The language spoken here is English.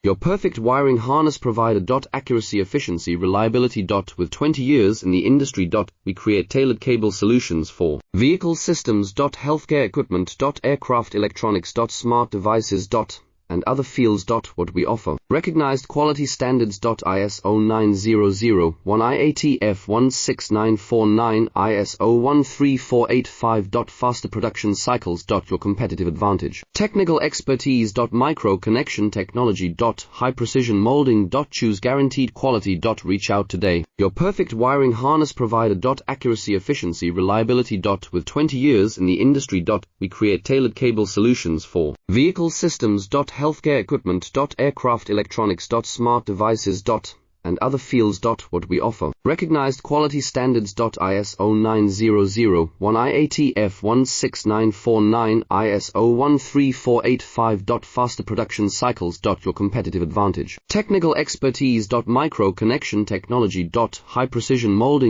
Your perfect wiring harness provider. Accuracy, efficiency, reliability. With 20 years in the industry. We create tailored cable solutions for vehicle systems. Healthcare equipment. Aircraft electronics. Smart devices. And other fields. What we offer. Recognized quality standards. ISO 9001, IATF 16949, ISO 13485. Faster production cycles. Your competitive advantage. Technical expertise. Micro connection technology. High precision molding. Choose guaranteed quality. Reach out today. Your perfect wiring harness provider. Accuracy, efficiency, reliability. With 20 years in the industry. We create tailored cable solutions for vehicle systems. Healthcare equipment. Aircraft electronics. Smart devices. And other fields. What we offer. Recognized quality standards. ISO 9001, IATF 16949, ISO 13485. Faster production cycles. Your competitive advantage. Technical expertise. Micro connection technology. High precision molding.